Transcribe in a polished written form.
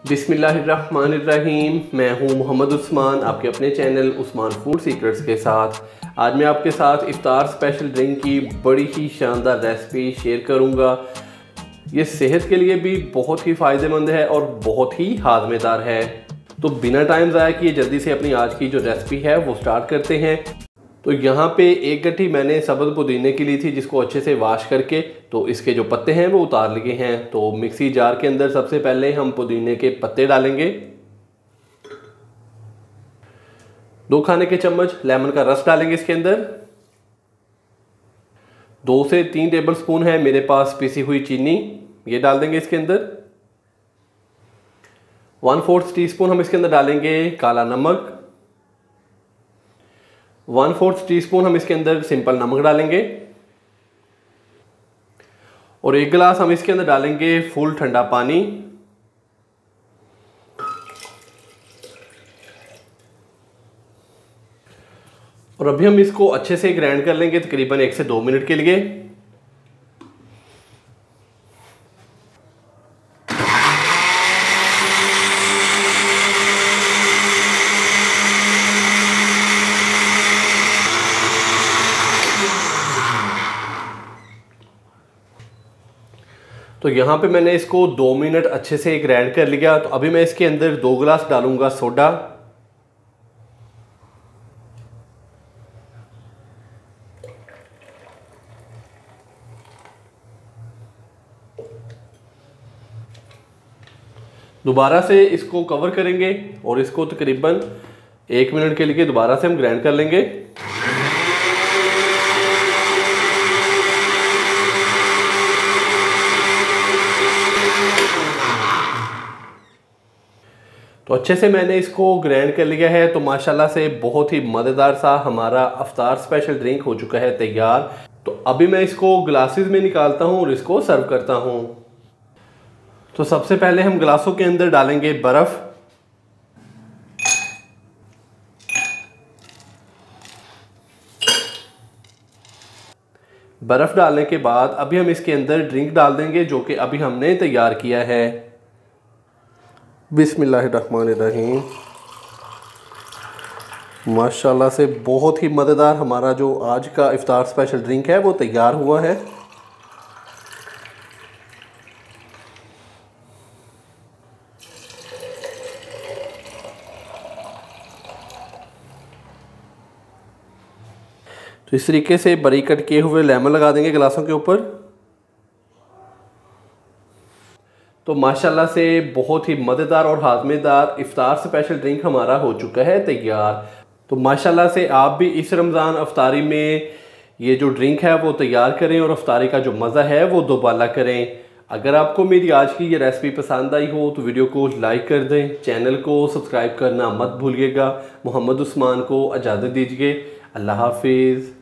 बिस्मिल्लाहिर्रहमानिर्रहीम। मैं हूं मोहम्मद उस्मान, आपके अपने चैनल उस्मान फूड सीक्रेट्स के साथ। आज मैं आपके साथ इफ्तार स्पेशल ड्रिंक की बड़ी ही शानदार रेसिपी शेयर करूंगा। ये सेहत के लिए भी बहुत ही फ़ायदेमंद है और बहुत ही हाज़मेदार है। तो बिना टाइम ज़ाया किए जल्दी से अपनी आज की जो रेसिपी है वो स्टार्ट करते हैं। तो यहाँ पे एक गट्ठी मैंने सब्ज़ पुदीने की ली थी, जिसको अच्छे से वॉश करके तो इसके जो पत्ते हैं वो उतार लिए हैं। तो मिक्सी जार के अंदर सबसे पहले हम पुदीने के पत्ते डालेंगे। 2 खाने के चम्मच लेमन का रस डालेंगे इसके अंदर। 2 से 3 टेबल स्पून है मेरे पास पिसी हुई चीनी, ये डाल देंगे इसके अंदर। 1/4 टीस्पून हम इसके अंदर डालेंगे काला नमक। 1/4 टीस्पून हम इसके अंदर सिंपल नमक डालेंगे। और 1 गिलास हम इसके अंदर डालेंगे फुल ठंडा पानी। और अभी हम इसको अच्छे से ग्राइंड कर लेंगे तकरीबन 1 से 2 मिनट के लिए। तो यहाँ पे मैंने इसको 2 मिनट अच्छे से ग्राइंड कर लिया। तो अभी मैं इसके अंदर 2 गिलास डालूंगा सोडा। दोबारा से इसको कवर करेंगे और इसको तकरीबन 1 मिनट के लिए दोबारा से हम ग्राइंड कर लेंगे। तो अच्छे से मैंने इसको ग्राइंड कर लिया है। तो माशाल्लाह से बहुत ही मज़ेदार सा हमारा इफ्तार स्पेशल ड्रिंक हो चुका है तैयार। तो अभी मैं इसको ग्लासेस में निकालता हूँ और इसको सर्व करता हूँ। तो सबसे पहले हम ग्लासों के अंदर डालेंगे बर्फ़। बर्फ़ डालने के बाद अभी हम इसके अंदर ड्रिंक डाल देंगे जो कि अभी हमने तैयार किया है। बिस्मिल्लाहिर्रहमानिर्रहीम। माशाल्लाह से बहुत ही मज़ेदार हमारा जो आज का इफ्तार स्पेशल ड्रिंक है वो तैयार हुआ है। तो इस तरीके से बारीक कट किए हुए लेमन लगा देंगे गिलासों के ऊपर। तो माशाल्लाह से बहुत ही मज़ेदार और हाज़मेदार इफ्तार स्पेशल ड्रिंक हमारा हो चुका है तैयार। तो माशाल्लाह से आप भी इस रमज़ान अफ्तारी में ये जो ड्रिंक है वो तैयार करें और अफ्तारी का जो मज़ा है वो दोबाला करें। अगर आपको मेरी आज की ये रेसिपी पसंद आई हो तो वीडियो को लाइक कर दें, चैनल को सब्सक्राइब करना मत भूलिएगा। मोहम्मद उस्मान को इजाज़त दीजिए। अल्लाह हाफिज़।